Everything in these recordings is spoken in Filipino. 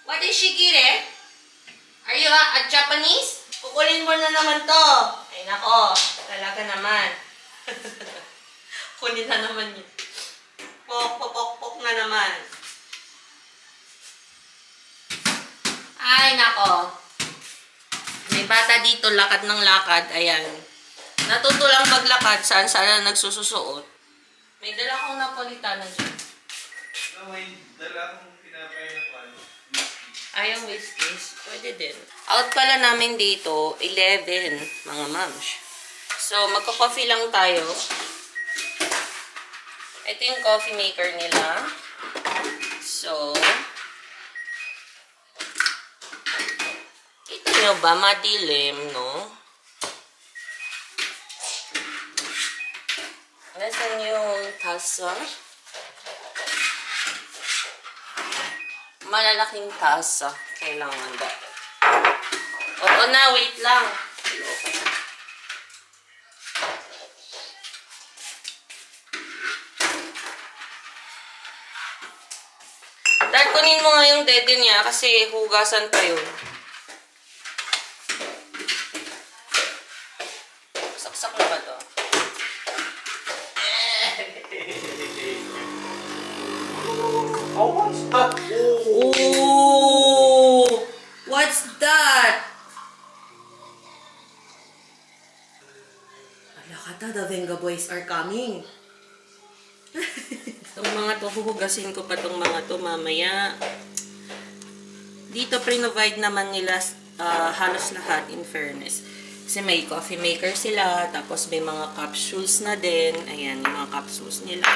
What is shigire? Are you a Japanese? Kukunin mo na naman to. Ay nako, talaga naman. Kunin na naman yun. Pok na naman. Ay nako. May bata dito, lakad ng lakad. Ayan. Natuto lang maglakad. Saan nagsususuot. May dala akong Napolitana dyan. May dala akong pinapay na palo. Yung whiskeys. Pwede din. Out pala namin dito, 11, mga mams. So, magko-coffee lang tayo. Ito yung coffee maker nila. So, kita nyo ba? Madilim, no? Nasaan yung tasa? Malalaking tasa. Kailangan ba? Oo na, wait lang. Dahil kunin mo nga yung dede niya kasi hugasan pa yun. Saksak na ba to? Oh, what's that? Oh, what's that? Alakata, the Venga Boys are coming. Itong mga to, huhugasin ko pa itong mga to mamaya. Dito, pre-provide naman nila halos lahat, in fairness. Kasi may coffee maker sila, tapos may mga capsules na din. Ayan, yung mga capsules nila.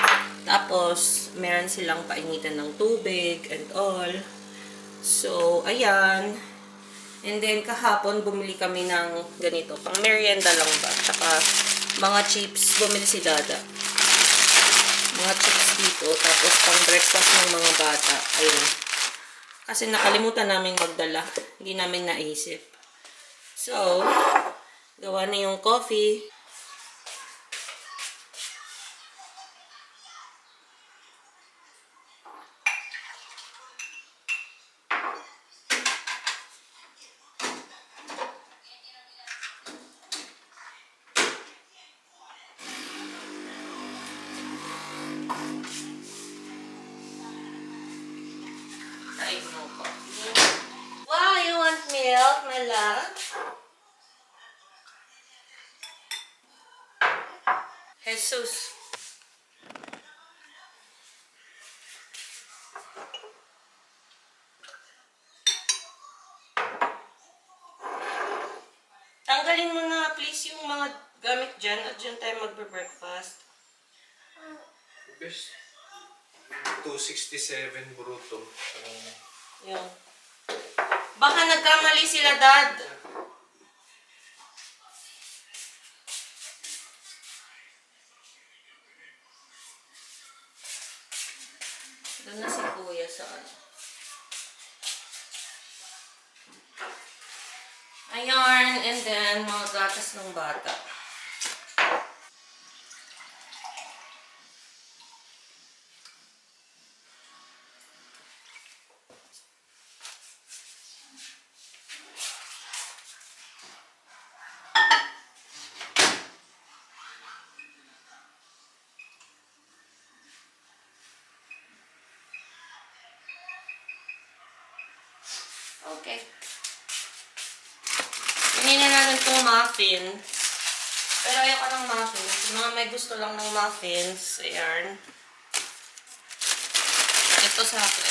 Tapos, meron silang painitan ng tubig and all. So, ayan. And then, kahapon, bumili kami ng ganito. Pang merienda lang ba? Tsaka, mga chips. Bumili si Dada. Mga chips dito. Tapos, pang breakfast ng mga bata. Ayun. Kasi nakalimutan namin magdala. Hindi namin naisip. So, gawa na yung coffee. Wow, you want milk, my love? Jesus. Tanggalin mo na please yung mga gamit dyan at dyan tayo magbe-breakfast. Best. 267 bruto. Yun. Baka nagkamali sila, Dad. Doon na si Kuya sa ano. Ayan, and then mga gatas ng bata. Okay. Kunin na natin itong muffin. Pero ayoko ng muffins. Yung mga may gusto lang ng muffins. Ayan. Ito sa akin.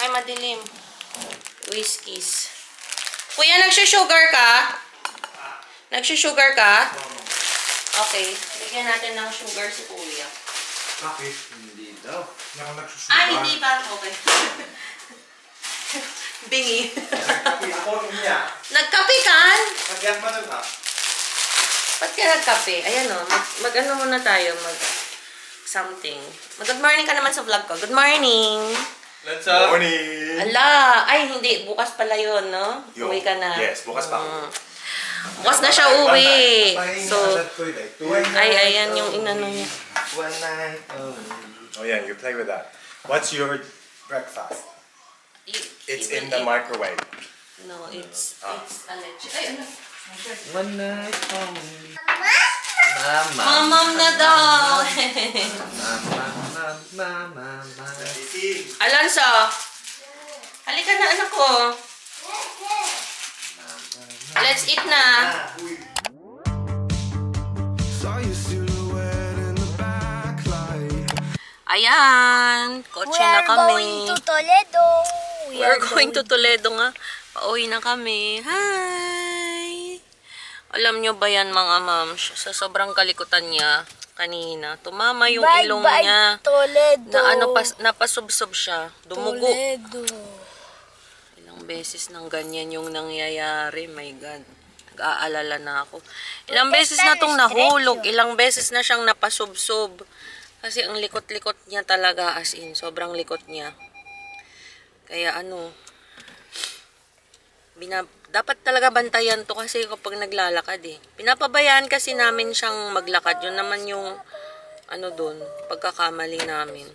Ay, madilim. Whiskeys. Kuya, nagsusugar ka? Nagsusugar ka? Okay. Bigyan natin ng sugar si Kuya. Bakit? Hindi daw. Nagsusugar. Ah, hindi pa. Okay. Bingi. Nagkapi ako niya. Nagkape ka? Nagyan pa nun ha? Ba't ka nagkape? Ayan o. Mag-ano muna tayo. Mag-something. Good morning ka naman sa vlog ko. Good morning. Let's up. Morning. Ala. Ay, hindi. Bukas pala yun, no? Uwi ka na. Yes, bukas pa. Bukas na siya uwi. So, ay, ayan yung inano niya. One night. Oh yeah, you play with that. What's your breakfast. It's Even in the if- microwave. No, it's a leche. Ay, ano? One night only. Mama. Mamam na daw! Mama. Alonso! Halika na, anak ko. Let's eat na. Ayan, kotse na kami. Toledo. We're going to Toledo nga. Pauwi na kami. Hi! Alam nyo ba yan mga mams? Sa sobrang kalikutan niya kanina, tumama yung ilong niya. Toledo. Na ano, napasubsob siya. Dumugo. Toledo. Ilang beses nang ganyan yung nangyayari. My God. Nag-aalala na ako. Ilang beses na tong nahulog. Ilang beses na siyang napasubsob. Kasi ang likot-likot niya talaga, as in. Sobrang likot niya. Kaya ano, dapat talaga bantayan to kasi kapag naglalakad eh. Pinapabayaan kasi namin siyang maglakad. Yun naman yung ano dun, pagkakamali namin.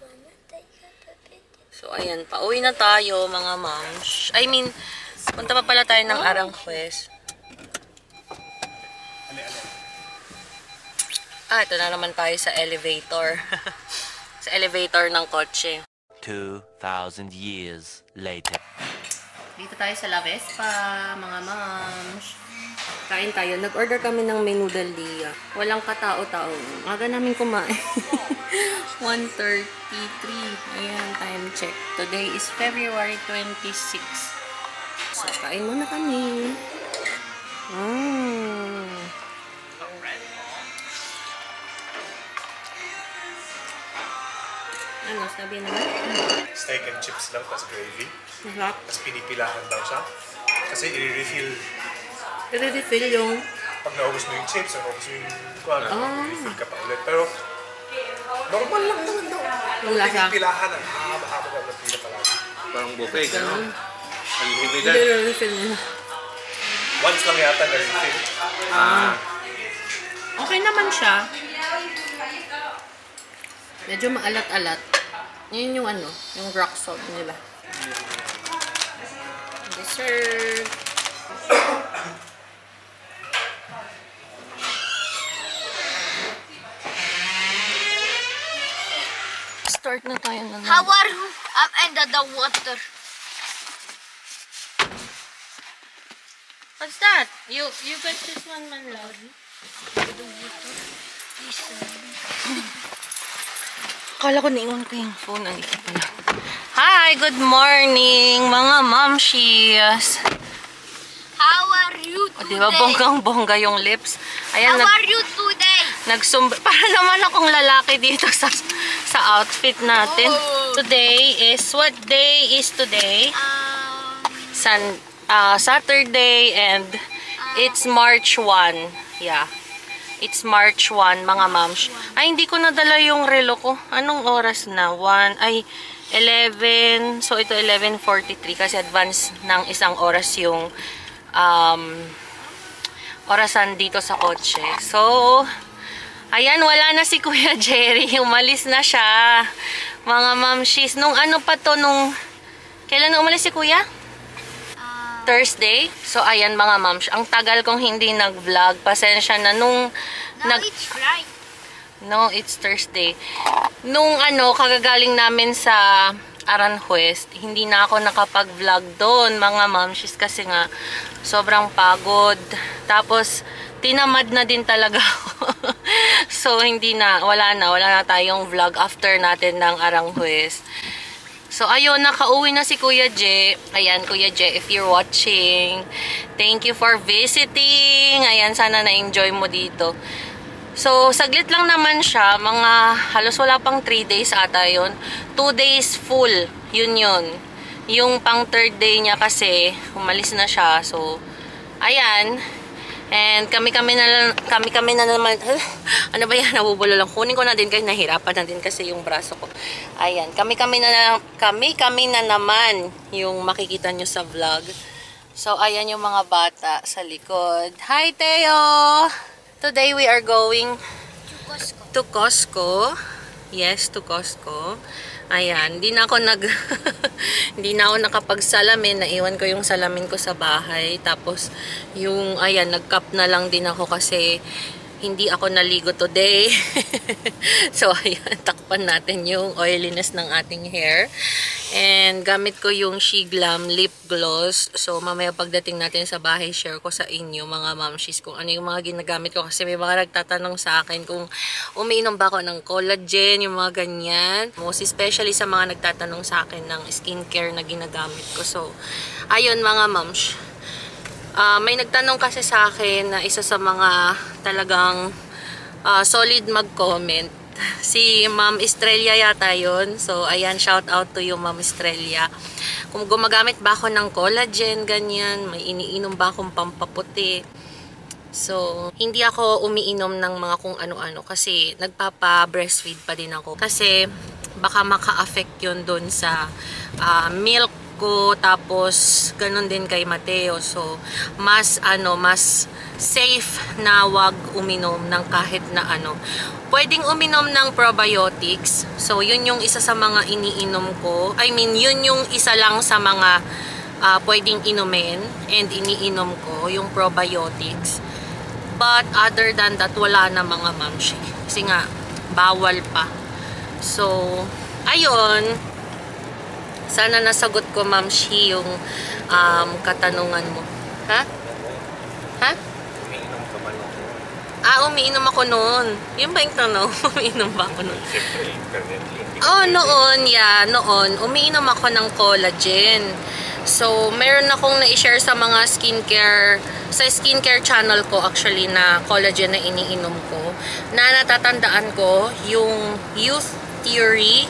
So ayan, pauwi na tayo mga moms. I mean, punta pa pala tayo ng Aranjuez. Ito na naman tayo sa elevator. Sa elevator ng kotse. 2,000 years later. Dito tayo sa La Vespa, mga moms. Kain tayo. Nag-order kami ng menu del dia. Walang katao-tao. Aga namin kumain. 1:33. Ayan, time check. Today is February 26. So, kain muna kami. Ano, sabi na? Steak and chips lang, tas gravy. Masarap. Tas pinipilahan daw siya. Kasi i-refill. I-refill yung... Pag naubos mo yung chips, naubos mo yung refill ka pa ulit. Pero, normal lang naman daw. Yung lasa. Pinipilahan, ang haba-haba ka ng pila palagi. Parang buffet, gano'n. Unlimited. Hindi refill nila. Once lang yata na-refill. Okay naman siya. Medyo maalat-alat. Yun yung ano, yung rock salt nila. Dessert. Start na tayo na. How are you? I'm under the water. What's that? You got this one, man, love. Akala ko naiwan ko yung phone. Andito pala. Hi! Good morning, mga momshies! How are you O, today? diba bonggang-bongga yung lips? Ayan, How are you today? para naman akong lalaki dito sa outfit natin. Oh. Today is, what day is today? Saturday, and it's March 1. Yeah. It's March 1, mga moms. Ay, hindi ko nadala yung relo ko. Anong oras na? 11. So, ito 11:43 kasi advance ng isang oras yung orasan dito sa kotse. So, ayan, wala na si Kuya Jerry. Umalis na siya. Mga momshies. Nung ano pa to, kailan na umalis si Kuya? Thursday. So, ayan mga moms. Ang tagal kong hindi nag-vlog. Pasensya na It's Friday. No, it's Thursday. Nung kagagaling namin sa Aranjuez, hindi na ako nakapag-vlog doon, mga momshies, kasi nga sobrang pagod. Tapos, tinamad na din talaga ako. So, wala na tayong vlog after natin ng Aranjuez. So, ayun, nakauwi na si Kuya J. Ayan, Kuya J, if you're watching, thank you for visiting. Ayan, sana na-enjoy mo dito. So, saglit lang naman siya. Halos wala pang 3 days ata yun. 2 days full. Yun. Yung pang 3rd day niya kasi, umalis na siya. So, ayan. And kami na naman. Ano ba yan? Nabubulo lang. Kunin ko na din kasi nahirapan na din kasi yung braso ko. Ayan. Kami na naman yung makikita nyo sa vlog. So, ayan yung mga bata sa likod. Hi, Teo! Today we are going to Costco. Yes, to Costco. Ayan, hindi na ako nakapagsalamin. Naiwan ko yung salamin ko sa bahay. Tapos, yung, ayan, nag-cup na lang din ako kasi hindi ako naligo today. So, ayan, takpan natin yung oiliness ng ating hair. And, gamit ko yung Shiglam lip gloss. So, mamaya pagdating natin sa bahay, share ko sa inyo, mga mamshis, kung ano yung mga ginagamit ko. Kasi may mga nagtatanong sa akin kung umiinom ba ako ng collagen, yung mga ganyan. Most especially sa mga nagtatanong sa akin ng skincare na ginagamit ko. So, ayun mga mams. May nagtanong kasi sa akin na isa sa mga talagang solid mag-comment. Si Ma'am Estrella yata yun. So, ayan, shout out to you, Ma'am Estrella. Kung gumagamit ba ako ng collagen, ganyan, may iniinom ba akong pampaputi. So, hindi ako umiinom ng mga kung ano-ano kasi nagpapa-breastfeed pa din ako. Kasi, baka maka-affect yun dun sa milk ko, tapos ganun din kay Mateo. So mas safe na wag uminom ng kahit na ano. Pwedeng uminom ng probiotics. So yun yung isa sa mga iniinom ko. I mean, yun yung isa lang sa mga pwedeng inumin and iniinom ko, yung probiotics. But other than that, wala na mga mamshi. Kasi nga bawal pa. So ayun, sana nasagot ko, Ma'am Shi, yung katanungan mo. Ha? Ha? Umiinom ka ba nun? Umiinom ako noon. Yun ba yung tanong? Umiinom ba ako noon? Siyempre, intermittently. Noon, yeah. Noon, umiinom ako ng collagen. So, meron akong na-share sa mga skincare, sa skincare channel ko actually, na collagen na iniinom ko. Na natatandaan ko, yung Youth Theory.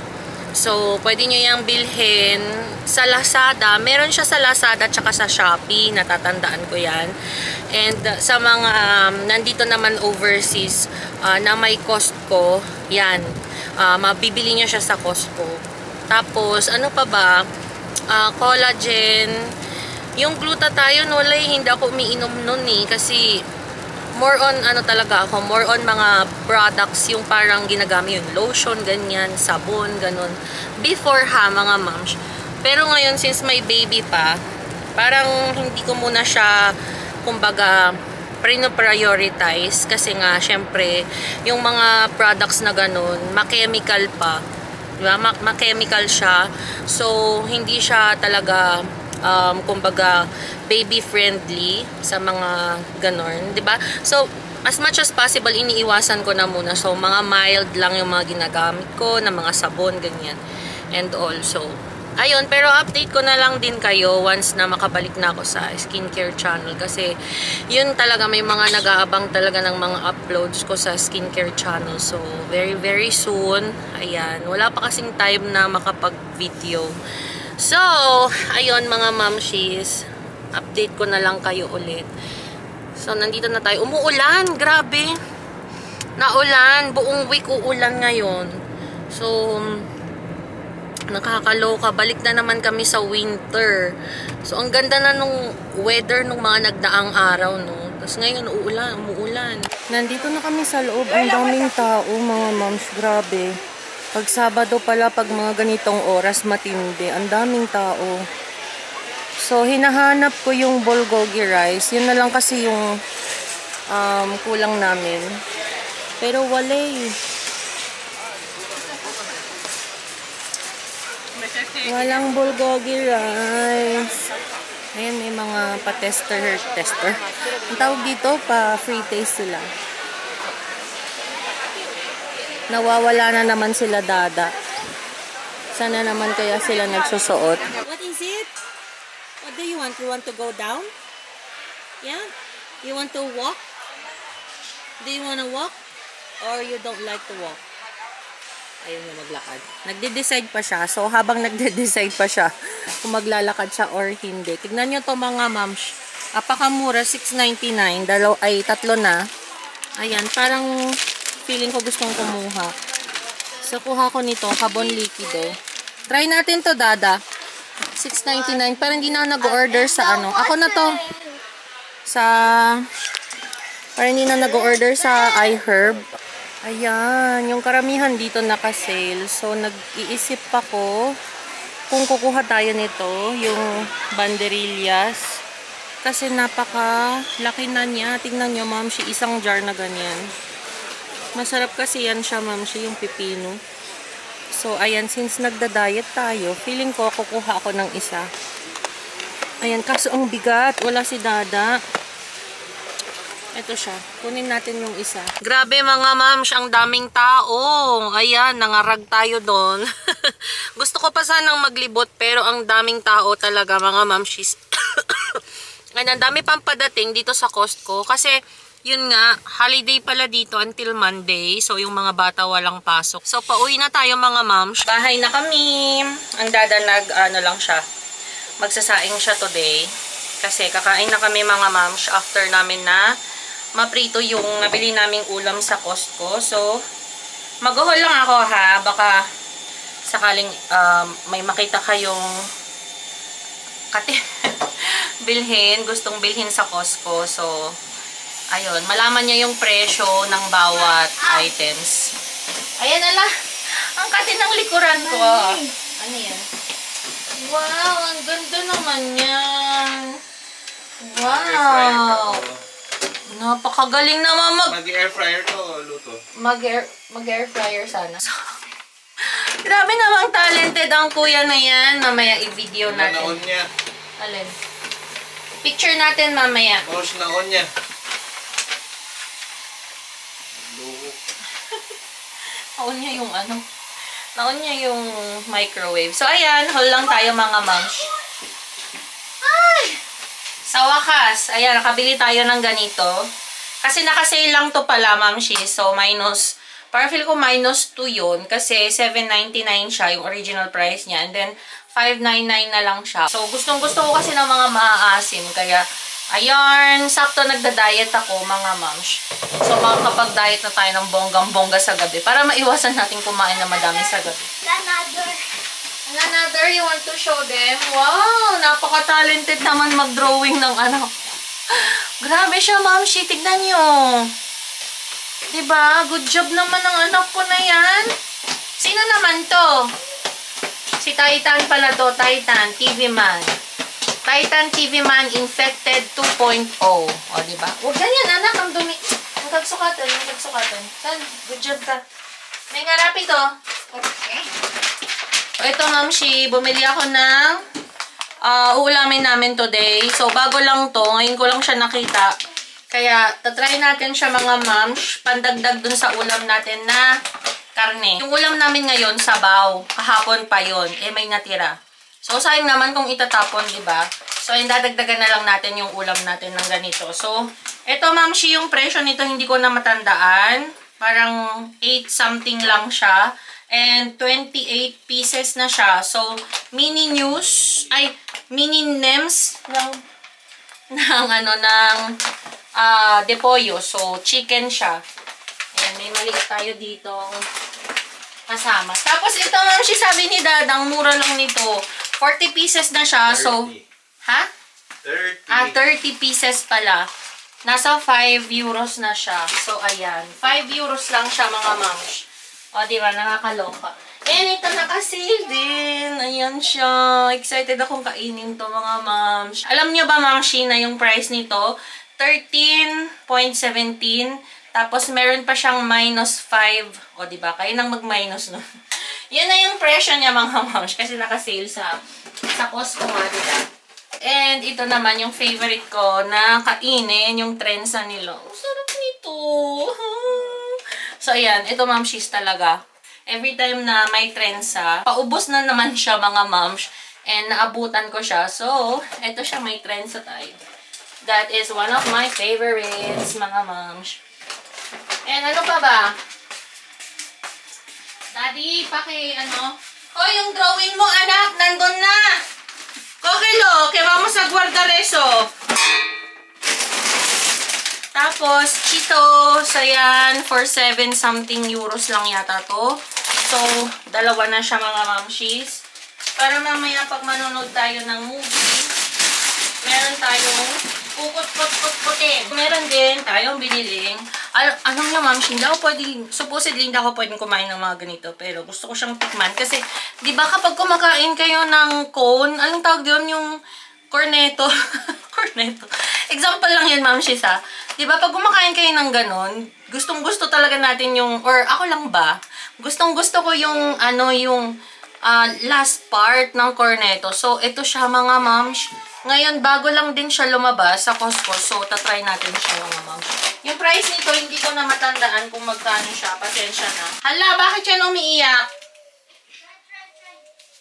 So, pwede nyo yung bilhin sa Lazada. Meron siya sa Lazada tsaka sa Shopee. Natatandaan ko yan. And sa mga nandito naman overseas na may Costco, yan. Mabibili nyo siya sa Costco. Tapos, ano pa ba? Collagen. Yung glutathione, wala, hindi ako umiinom nun kasi more on talaga ako, more on mga products, yung parang ginagamit yung lotion, ganyan, sabon, ganun. Before mga moms. Pero ngayon, since may baby pa, parang hindi ko muna siya, kumbaga, prioritize. Kasi nga, syempre, yung mga products na ganun, ma-chemical pa. Diba? Ma-chemical siya. So, hindi siya talaga kumbaga baby friendly sa mga ganon, 'di ba? So as much as possible iniiwasan ko na muna. So mga mild lang yung mga ginagamit ko na mga sabon ganyan. And also ayun, pero update ko na lang din kayo once na makabalik na ako sa skincare channel kasi yun talaga, may mga nag-aabang talaga ng mga uploads ko sa skincare channel. So very very soon. Ayan, wala pa kasing time na makapag-video. So, ayun mga mamshis, update ko na lang kayo ulit. So, nandito na tayo. Umuulan, grabe. Naulan, buong week uulan ngayon. So, nakakaloka. Balik na naman kami sa winter. So, ang ganda na nung weather nung mga nagdaang araw, no? Tapos ngayon, umuulan. Nandito na kami sa loob. Ang daming tao, mga moms. Grabe. Pag Sabado pala, pag mga ganitong oras, matindi. Ang daming tao. So, hinahanap ko yung bulgogi rice. Yun na lang kasi yung kulang namin. Pero wala eh. Walang bulgogi rice. Ayan, may mga pa-tester. Ang tawag dito, pa-free taste sila. Nawawala na naman sila, dada. Sana naman kaya sila nagsusuot. What is it? What do you want? You want to go down? Yeah? You want to walk? Do you want to walk? Or you don't like to walk? Ayun na maglakad. Nagde-decide pa siya. So, habang nagde-decide pa siya kung maglalakad siya or hindi. Tignan nyo to mga mams. Apakamura, $6.99. Tatlo na. Ayan, parang feeling ko gustong kumuha. So, kuha ko nito, Habon Liquido. Try natin to, dada. $6.99. Parang hindi na nag-order sa ano. Ako na to. Parang hindi na nag-order sa iHerb. Ayan, yung karamihan dito naka-sale. So, nag-iisip ako kung kukuha tayo nito, yung banderillas. Kasi napaka-laki na niya. Tingnan nyo, ma'am, isang jar na ganyan. Masarap kasi yan siya, ma'am, yung pipino. So, ayan, since nagda-diet tayo, feeling ko kukuha ako ng isa. Ayan, kaso ang bigat. Wala si Dada. Ito siya. Kunin natin yung isa. Grabe mga mams, ang daming tao. Ayan, nangarag tayo doon. Gusto ko pa sanang maglibot pero ang daming tao talaga mga mamshis. Ayan, ang dami pang padating dito sa Costco. Kasi, yun nga, holiday pala dito until Monday. So, yung mga bata walang pasok. So, pauwi na tayo mga mams. Bahay na kami. Ang Dada lang siya. Magsasaing siya today. Kasi kakain na kami mga mams after namin na maprito yung nabili naming ulam sa Costco. So, mag-haul lang ako ha. Baka sakaling may makita kayong gustong bilhin sa Costco. So, ayun. Malaman niya yung presyo ng bawat items. Ayan ala. Ang kati ng likuran ko. Ano yan? Wow, ang ganda naman yan. Wow. Napakagaling naman mag-air fryer to o luto? Mag-air fryer sana. So, grabe namang talented ang kuya na yan. Mamaya i-video natin. Na-on niya. Alin? Picture natin mamaya. Mouse na-on niya. Na-on niya yung ano? Na-on niya yung microwave. So, ayan. Haul lang tayo mga moms. Ay! Sa wakas, ayan, nakabili tayo ng ganito. Kasi nakasale lang to pala, mamshi. So, parang feel ko minus 2 yun. Kasi, $7.99 siya, yung original price niya. And then, $5.99 na lang siya. So, gustong-gusto ko kasi ng mga maaasim. Kaya, ayan, sakto nagda-diet ako, mga moms. So, makakapag-diet na tayo ng bonggang-bongga sa gabi. Para maiwasan natin kumain na madami sa gabi. Another, you want to show them? Wow! Napaka-talented naman mag-drawing ng ano. Grabe siya, mamshi. Tignan nyo. Diba? Good job naman ng anak ko na yan. Sino naman to? Si Titan pala to. Titan, TV Man. Titan TV Man Infected 2.0. O, diba? Huwag ganyan, anak. Ang dumi. Ang kagsukatan. San? Good job ka. May ngarapi to. Okay. Ito, mamshi, bumili ako ng uulamin namin today. So, bago lang to. Ngayon ko lang siya nakita. Kaya, tatry natin siya mga mams. Pandagdag dun sa ulam natin na karne. Yung ulam namin ngayon, sabaw. Kahapon pa yon. May natira. So, sayang naman kung itatapon, diba? So, dadagdagan na lang natin yung ulam natin ng ganito. So, ito, mamshi, yung presyo nito, hindi ko na matandaan. Parang 8 something lang siya. And 28 pieces na siya. So, mini nems ng depolyo. So, chicken siya. Ayan, may maliit tayo dito kasama. Tapos, ito mamshi, sabi ni Dadang, mura lang nito. 40 pieces na siya. 30. So, ha? 30. 30 pieces pala. Nasa 5 euros na siya. So, ayan. 5 euros lang siya, mga moms. O, diba? Nakakaloka. And ito naka-sale din. Ayan siya. Excited akong kainin to, mga moms. Alam nyo ba, mamshi, na yung price nito? 13.17. Tapos, meron pa siyang minus 5. O, diba? Kayo nang mag-minus, no? Yan na yung presyo niya, mga moms. Kasi naka-sale sa Costco, diba? And ito naman yung favorite ko na kainin, yung trenza nila. Oh, sarap nito. So, ayan. Ito, mamshis talaga. Every time na may trenza, paubos na naman siya, mga moms. And naabutan ko siya. So, ito siya, may trenza tayo. That is one of my favorites, mga moms. And ano pa ba? Daddy, Oh, yung drawing mo, anak, nandun na. Kokelo, kaya vamos a guardar eso. Tapos, Cheetos, ayan, for 7 something euros lang yata to. So, dalawa na siya, mga mamshis. Para mamaya pag manonood tayo ng movie, meron tayong pukot-put-put-putin. Meron din tayong biniling Ano nga, ma'am, hindi ako pwedeng, supposedly hindi ako pwedeng kumain ng mga ganito, pero gusto ko siyang tikman. Kasi, di ba kapag kumakain kayo ng cone, anong tawag doon yung cornetto? Cornetto. Example lang yan, ma'am, Shisa. Di ba, pag kumakain kayo ng ganon, gustong-gusto talaga natin yung, or ako lang ba, gustong-gusto ko yung, yung last part ng cornetto. So, ito siya, mga moms. Ngayon, bago lang din siya lumabas sa Costco. So, tatry natin siya, mga moms. Yung price nito, hindi ko na matandaan kung magkano siya. Pasensya na. Hala, bakit yan umiiyak?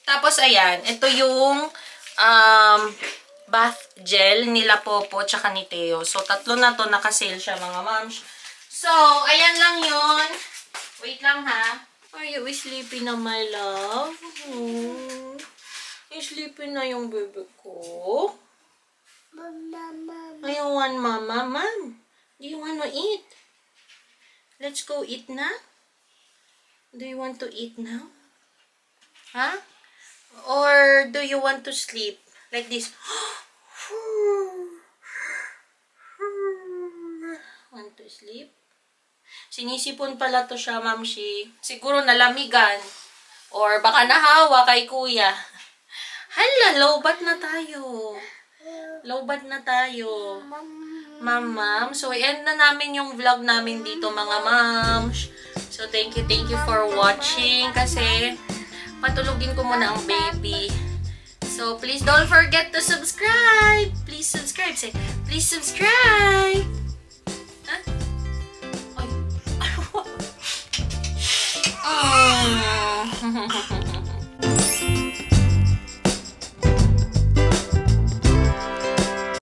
Tapos, ayan. Ito yung bath gel nila Popo tsaka ni Theo. So, tatlo na to. Naka-sale siya, mga moms. So, ayan lang yun. Wait lang, ha? Are you sleepy na, my love? Sleepy na yung bebe ko. I want mama, mom. Do you want to eat? Let's go eat now. Do you want to eat now? Huh? Or do you want to sleep? Like this. Want to sleep? Sinisipon pala to siya, mamshi. Siguro nalamigan. Or baka nahawa kay kuya. Hala, lowbat na tayo. Lowbat na tayo. Ma'am. So, end na namin yung vlog namin dito, mga moms. So, thank you for watching. Kasi, patulugin ko muna ang baby. So, please don't forget to subscribe. Please subscribe. Say, please subscribe.